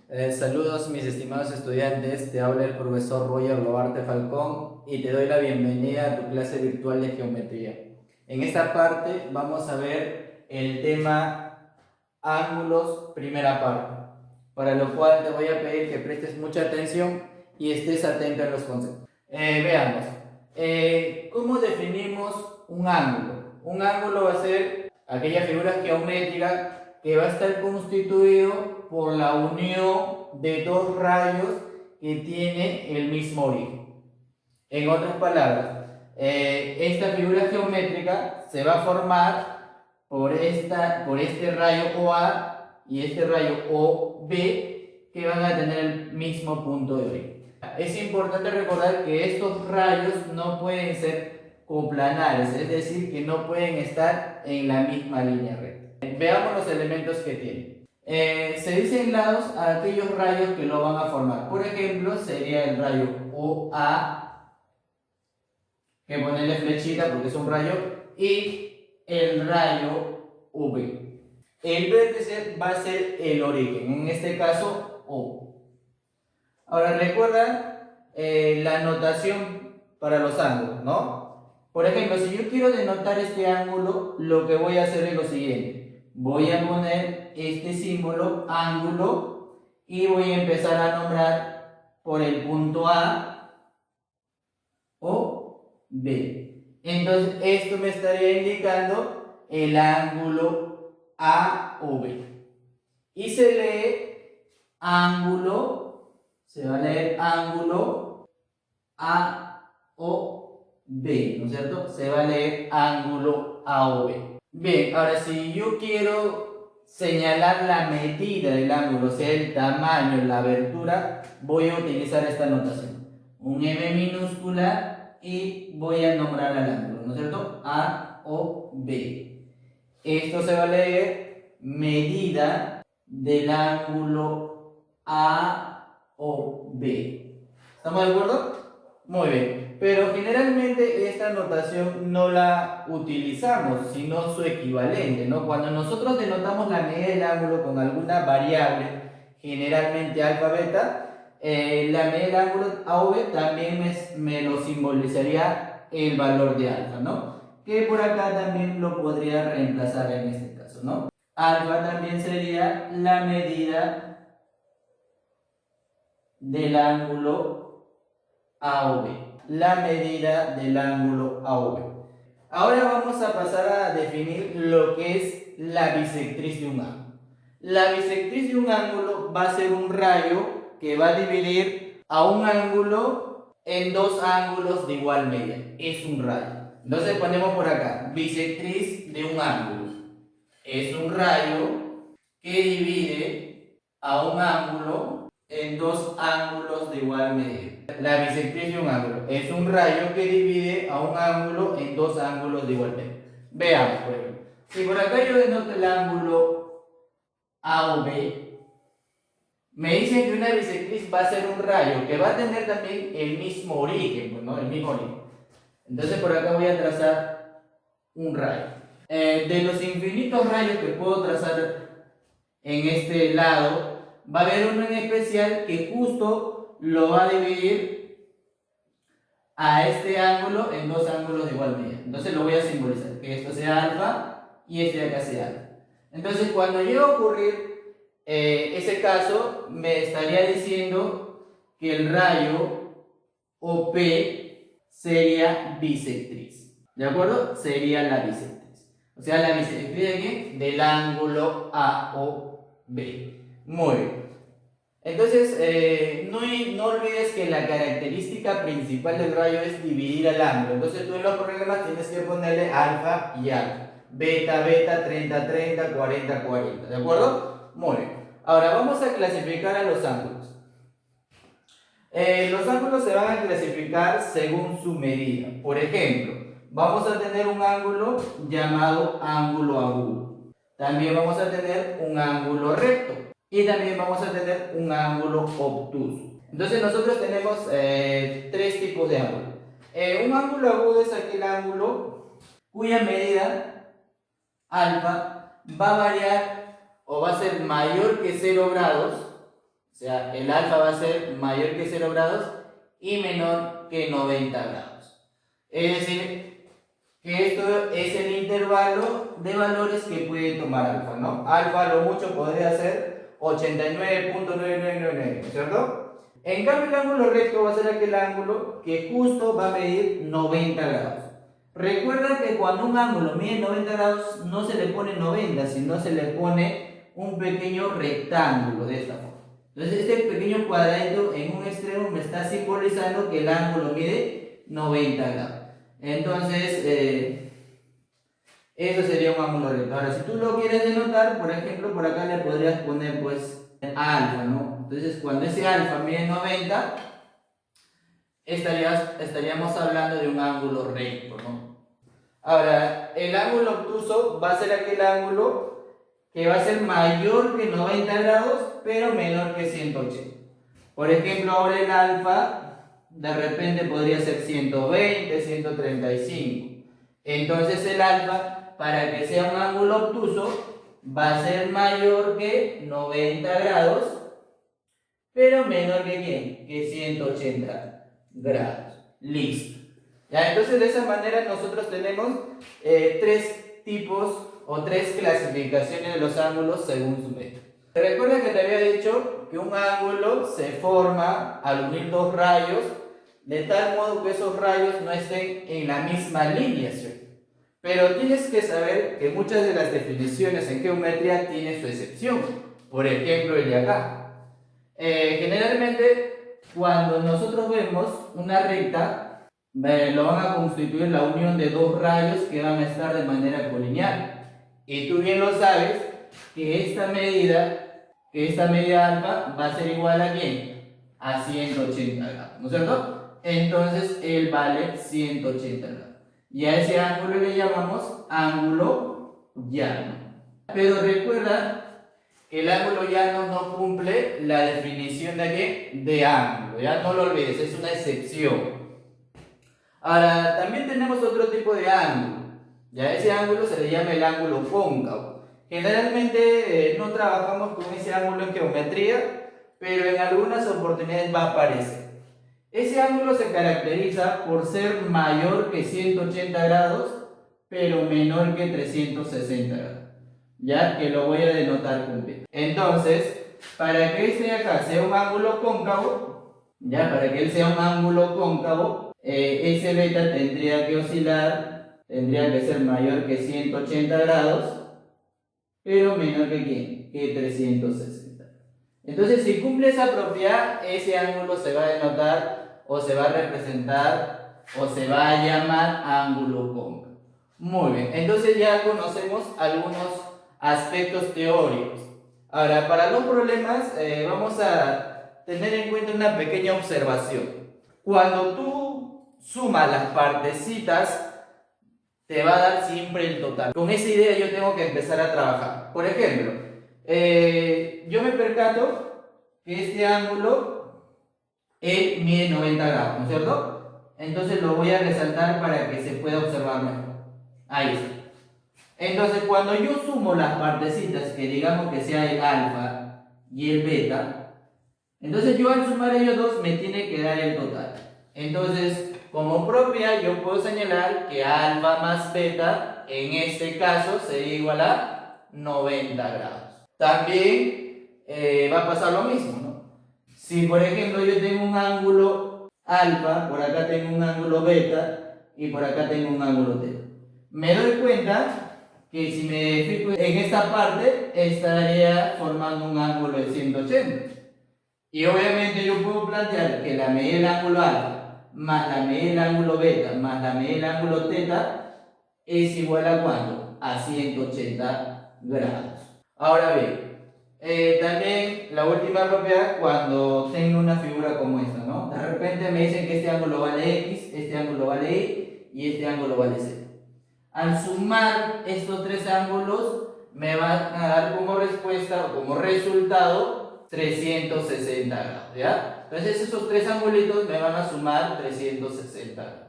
Saludos mis estimados estudiantes, te habla el profesor Roger Lobarte Falcón y te doy la bienvenida a tu clase virtual de geometría. En esta parte vamos a ver el tema ángulos, primera parte, para lo cual te voy a pedir que prestes mucha atención y estés atento a los conceptos. Veamos, ¿cómo definimos un ángulo? Un ángulo va a ser aquella figura geométrica que va a estar constituido por la unión de dos rayos que tienen el mismo origen. En otras palabras, esta figura geométrica se va a formar por este rayo OA y este rayo OB que van a tener el mismo punto de origen. Es importante recordar que estos rayos no pueden ser coplanares, es decir, que no pueden estar en la misma línea recta. Veamos los elementos que tiene. Se dicen lados a aquellos rayos que lo van a formar. Por ejemplo, sería el rayo OA, que ponerle flechita porque es un rayo, y el rayo V. El vértice va a ser el origen, en este caso O. Ahora recuerda la notación para los ángulos, ¿no? Por ejemplo, si yo quiero denotar este ángulo, lo que voy a hacer es lo siguiente. Voy a poner este símbolo, ángulo, y voy a empezar a nombrar por el punto A o B. Entonces, esto me estaría indicando el ángulo A o B. Y se lee ángulo, se va a leer ángulo A o B, ¿no es cierto? Se va a leer ángulo A o B. Bien, ahora si yo quiero señalar la medida del ángulo, o sea, el tamaño, la abertura, voy a utilizar esta notación. Un M minúscula y voy a nombrar al ángulo, ¿no es cierto? A o B. Esto se va a leer medida del ángulo A o B. ¿Estamos de acuerdo? Muy bien. Pero generalmente esta notación no la utilizamos, sino su equivalente, ¿no? Cuando nosotros denotamos la medida del ángulo con alguna variable, generalmente alfa, beta, la medida del ángulo A o B también me lo simbolizaría el valor de alfa, ¿no? Que por acá también lo podría reemplazar en este caso, ¿no? Alfa también sería la medida del ángulo A o B. La medida del ángulo A o B. Ahora vamos a pasar a definir lo que es la bisectriz de un ángulo. La bisectriz de un ángulo va a ser un rayo que va a dividir a un ángulo en dos ángulos de igual medida. Es un rayo. Entonces ponemos por acá, bisectriz de un ángulo. Es un rayo que divide a un ángulo en dos ángulos de igual medida. La bisectriz de un ángulo es un rayo que divide a un ángulo en dos ángulos de igual medida. Veamos, por ejemplo. Si por acá yo denoto el ángulo A o B, me dicen que una bisectriz va a ser un rayo que va a tener también el mismo origen, pues, ¿no? El mismo origen. Entonces por acá voy a trazar un rayo. De los infinitos rayos que puedo trazar en este lado, va a haber uno en especial que justo lo va a dividir a este ángulo en dos ángulos de igual medida. Entonces lo voy a simbolizar, que esto sea alfa y este de acá sea alfa. Entonces cuando llegue a ocurrir ese caso, me estaría diciendo que el rayo OP sería bisectriz. ¿De acuerdo? Sería la bisectriz. O sea, la bisectriz de qué? Del ángulo A o B. Muy bien. Entonces, no olvides que la característica principal del rayo es dividir el ángulo. Entonces, tú en los problemas tienes que ponerle alfa y alfa. Beta, beta, 30, 30, 40, 40. ¿De acuerdo? Muy bien. Ahora, vamos a clasificar a los ángulos. Los ángulos se van a clasificar según su medida. Por ejemplo, vamos a tener un ángulo llamado ángulo agudo. También vamos a tener un ángulo recto. Y también vamos a tener un ángulo obtuso. Entonces nosotros tenemos tres tipos de ángulos. Un ángulo agudo es aquel ángulo cuya medida alfa va a variar o va a ser mayor que 0 grados, O sea, el alfa va a ser mayor que 0 grados y menor que 90 grados. Es decir, que esto es el intervalo de valores que puede tomar alfa, ¿no? Alfa a lo mucho podría ser 89.9999, ¿cierto? En cambio, el ángulo recto va a ser aquel ángulo que justo va a medir 90 grados. Recuerda que cuando un ángulo mide 90 grados no se le pone 90, sino se le pone un pequeño rectángulo de esta forma. Entonces este pequeño cuadradito en un extremo me está simbolizando que el ángulo mide 90 grados. Entonces eso sería un ángulo recto. Ahora si tú lo quieres denotar, por ejemplo, por acá le podrías poner pues alfa, ¿no? Entonces cuando ese alfa mide 90, estaríamos hablando de un ángulo recto, ¿no? Ahora, el ángulo obtuso va a ser aquel ángulo que va a ser mayor que 90 grados, pero menor que 180. Por ejemplo, ahora el alfa de repente podría ser 120, 135. Entonces el alfa, para que sea un ángulo obtuso, va a ser mayor que 90 grados, pero menor que ¿quién? Que 180 grados. Listo. ¿Ya? Entonces de esa manera nosotros tenemos tres tipos o tres clasificaciones de los ángulos según su método. Recuerda que te había dicho que un ángulo se forma al unir dos rayos de tal modo que esos rayos no estén en la misma lineación. Pero tienes que saber que muchas de las definiciones en geometría tienen su excepción. Por ejemplo, el de acá. Generalmente, cuando nosotros vemos una recta, lo van a constituir la unión de dos rayos que van a estar de manera colineal. Y tú bien lo sabes que esta medida alfa va a ser igual a ¿quién? A 180 grados, ¿no es cierto? Entonces él vale 180 grados. Y a ese ángulo le llamamos ángulo llano. Pero recuerda que el ángulo llano no cumple la definición de ¿qué? De ángulo, ya no lo olvides, es una excepción. Ahora, también tenemos otro tipo de ángulo. Ya ese ángulo se le llama el ángulo cóncavo. Generalmente no trabajamos con ese ángulo en geometría, pero en algunas oportunidades va a aparecer. Ese ángulo se caracteriza por ser mayor que 180 grados, pero menor que 360 grados. Ya que lo voy a denotar con B. Entonces, para que este de acá sea un ángulo cóncavo, ya para que él sea un ángulo cóncavo, ese beta tendría que oscilar, tendría que ser mayor que 180 grados, pero menor que ¿quién? Que 360. Entonces, si cumple esa propiedad, ese ángulo se va a denotar, o se va a representar, o se va a llamar ángulo cóncavo. Muy bien, entonces ya conocemos algunos aspectos teóricos. Ahora, para los problemas, vamos a tener en cuenta una pequeña observación. Cuando tú sumas las partecitas, te va a dar siempre el total. Con esa idea yo tengo que empezar a trabajar. Por ejemplo, yo me percato que este ángulo mide 90 grados, ¿no es cierto? Entonces lo voy a resaltar para que se pueda observar mejor. Ahí está. Entonces cuando yo sumo las partecitas, que digamos que sea el alfa y el beta, entonces yo al sumar ellos dos me tiene que dar el total. Entonces, como propiedad yo puedo señalar que alfa más beta en este caso sería igual a 90 grados. También va a pasar lo mismo, ¿no? Si por ejemplo yo tengo un ángulo alfa, por acá tengo un ángulo beta y por acá tengo un ángulo teta, me doy cuenta que si me fijo en esta parte estaría formando un ángulo de 180. Y obviamente yo puedo plantear que la medida del ángulo alfa más la medida del ángulo beta más la medida del ángulo teta es igual a ¿cuánto? A 180 grados. Ahora bien, también la última propiedad cuando tengo una figura como esta, ¿no? De repente me dicen que este ángulo vale X, este ángulo vale Y y este ángulo vale Z. Al sumar estos tres ángulos me van a dar como respuesta o como resultado 360 grados, ¿ya? Entonces esos tres angulitos me van a sumar 360 grados.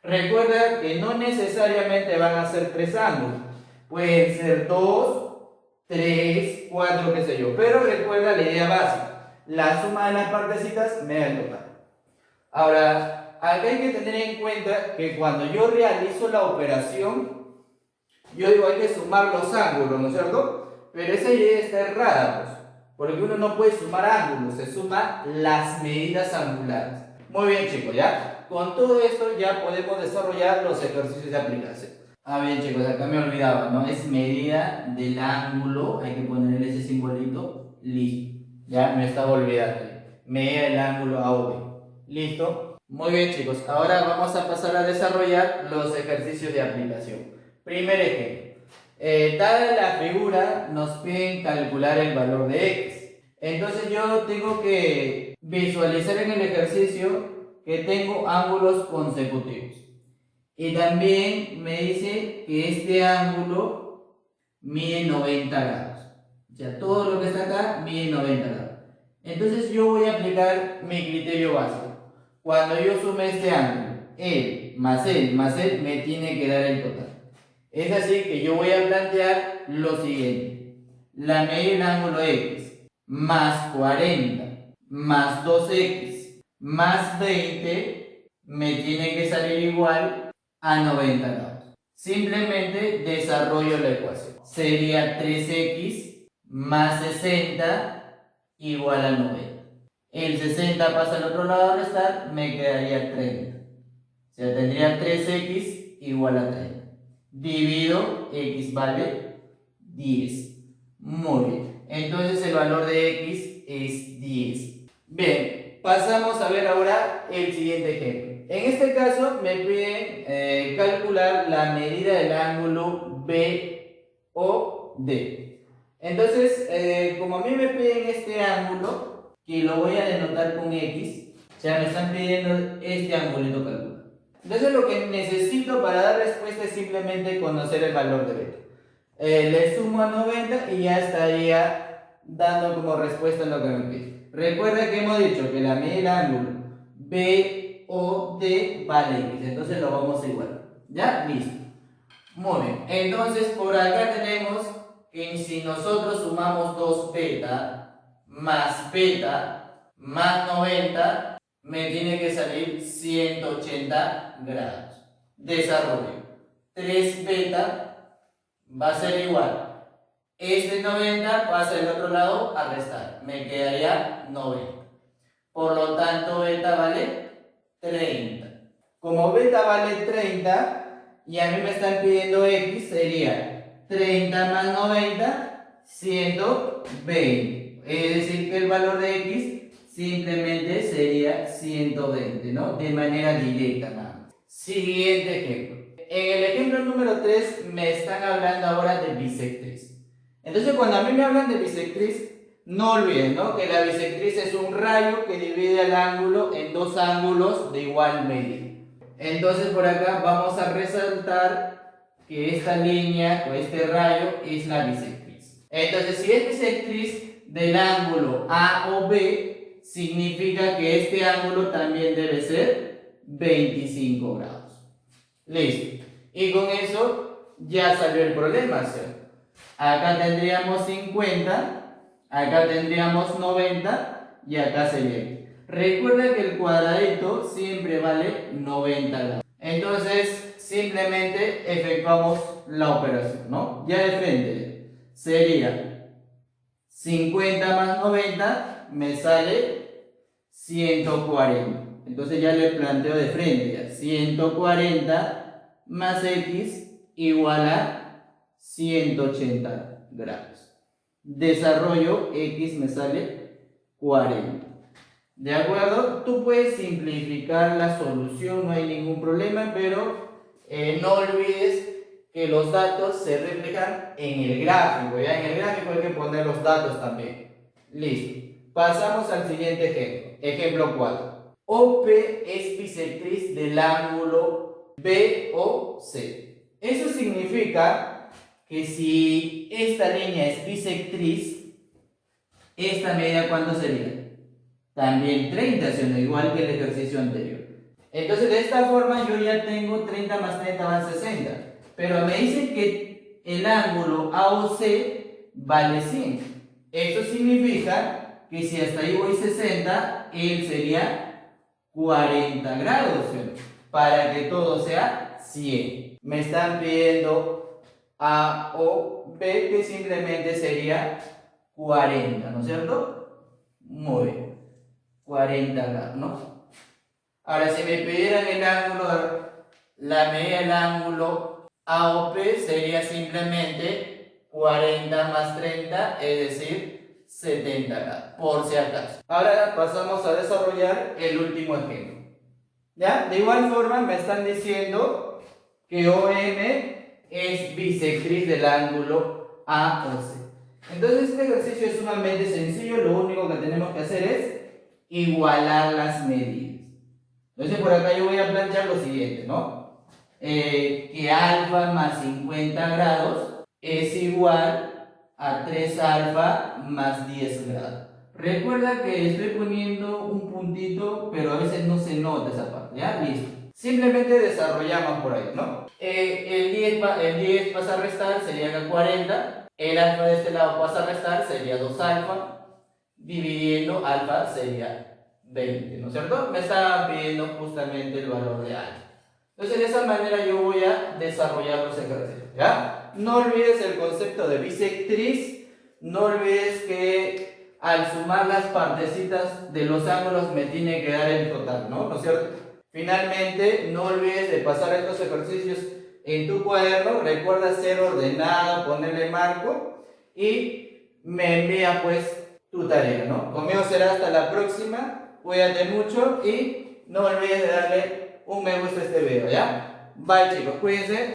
Recuerda que no necesariamente van a ser tres ángulos, pueden ser 2, 3, 4, qué sé yo, pero recuerda la idea básica. la suma de las partecitas me da el total. Ahora, acá hay que tener en cuenta que cuando yo realizo la operación, yo digo hay que sumar los ángulos, ¿no es cierto? Pero esa idea está errada, pues, porque uno no puede sumar ángulos, se suma las medidas angulares. Muy bien, chicos, ¿ya? Con todo esto ya podemos desarrollar los ejercicios de aplicación. Bien, chicos, acá me olvidaba, ¿no? Es medida del ángulo, hay que ponerle ese simbolito, listo. Ya me estaba olvidando. Medida del ángulo AOB. ¿Listo? Muy bien, chicos, ahora vamos a pasar a desarrollar los ejercicios de aplicación. Primer ejemplo. Dada la figura, nos piden calcular el valor de x. Entonces yo tengo que visualizar en el ejercicio que tengo ángulos consecutivos. Y también me dice que este ángulo mide 90 grados. O sea, todo lo que está acá mide 90 grados. Entonces yo voy a aplicar mi criterio básico. Cuando yo sume este ángulo, él más él me tiene que dar el total. Es así que yo voy a plantear lo siguiente. La medida del ángulo x más 40 más 2x más 20 me tiene que salir igual a 90 grados. Simplemente desarrollo la ecuación. Sería 3x más 60 igual a 90. El 60 pasa al otro lado a restar, me quedaría 30. O sea, tendría 3x igual a 30. Divido, x vale 10. Muy bien. Entonces el valor de x es 10. Bien, pasamos a ver ahora el siguiente ejemplo. En este caso me piden calcular la medida del ángulo BOD. Entonces, como a mí me piden este ángulo, que lo voy a denotar con x, o sea, me están pidiendo este angulito calcular. Entonces lo que necesito para dar respuesta es simplemente conocer el valor de beta. Le sumo a 90 y ya estaría dando como respuesta lo que me pide. Recuerda que hemos dicho que la medida del ángulo BOD vale x, entonces lo vamos a igualar. ¿Ya? Listo. Muy bien. Entonces por acá tenemos que si nosotros sumamos 2 beta más 90, me tiene que salir 180 grados. Desarrollo. 3 beta va a ser igual. Este 90 pasa del otro lado a restar. Me quedaría 90. Por lo tanto, beta vale 30. Como beta vale 30 y a mí me están pidiendo x, sería 30 más 90, 120. Es decir, que el valor de x simplemente sería 120, ¿no? De manera directa nada más. Siguiente ejemplo. En el ejemplo número 3 me están hablando ahora de bisectriz. Entonces cuando a mí me hablan de bisectriz, no olviden, ¿no? Que la bisectriz es un rayo que divide el ángulo en dos ángulos de igual medida. Entonces por acá vamos a resaltar que esta línea o este rayo es la bisectriz. Entonces si es bisectriz del ángulo A o B, significa que este ángulo también debe ser 25 grados. Listo. Y con eso ya salió el problema, ¿cierto? Acá tendríamos 50, acá tendríamos 90 y acá sería. Recuerda que el cuadradito siempre vale 90 grados. Entonces simplemente efectuamos la operación, ¿no? Ya de frente sería 50 más 90 me sale 140. Entonces ya le planteo de frente ya. 140 más x igual a 180 grados. Desarrollo x me sale 40. ¿De acuerdo? Tú puedes simplificar la solución, no hay ningún problema, pero no olvides que los datos se reflejan en el gráfico. ¿Ya? En el gráfico hay que poner los datos también. Listo. Pasamos al siguiente ejemplo. Ejemplo 4. OP es bisectriz del ángulo BOC. Eso significa que si esta línea es bisectriz, esta medida ¿cuánto sería? También 30, sino igual que el ejercicio anterior. Entonces de esta forma yo ya tengo 30 más 30 más 60. Pero me dicen que el ángulo AOC vale 100. Eso significa que si hasta ahí voy 60, él sería 40 grados, ¿sí? Para que todo sea 100. Me están pidiendo A o B, que simplemente sería 40, ¿no es cierto? Muy bien, 40 grados, ¿no? Ahora, si me pidieran el ángulo, la medida del ángulo AOP sería simplemente 40 más 30, es decir, 70 grados, por si acaso. Ahora pasamos a desarrollar el último ejemplo. ¿Ya? De igual forma me están diciendo que OM es bisectriz del ángulo AOC. Entonces este ejercicio es sumamente sencillo, lo único que tenemos que hacer es igualar las medidas. Entonces por acá yo voy a plantear lo siguiente, ¿no? Que alfa más 50 grados es igual a 3 alfa más 10 grados. Recuerda que estoy poniendo un puntito, pero a veces no se nota esa parte, ¿ya? Listo. Simplemente desarrollamos por ahí, ¿no? El 10 pasa a restar, sería acá 40. El alfa de este lado pasa a restar, sería 2 alfa. Dividiendo alfa sería 20, ¿no es cierto? Me estaban pidiendo justamente el valor de alfa. Entonces de esa manera yo voy a desarrollar los ejercicios, ¿ya? No olvides el concepto de bisectriz. No olvides que al sumar las partecitas de los ángulos me tiene que dar el total, ¿no es cierto? Finalmente, no olvides de pasar estos ejercicios en tu cuaderno. Recuerda ser ordenado, ponerle marco y me envía pues tu tarea, ¿no? Conmigo será hasta la próxima. Cuídate mucho y no olvides de darle un me gusta a este video, ¿ya? Bye chicos, cuídense.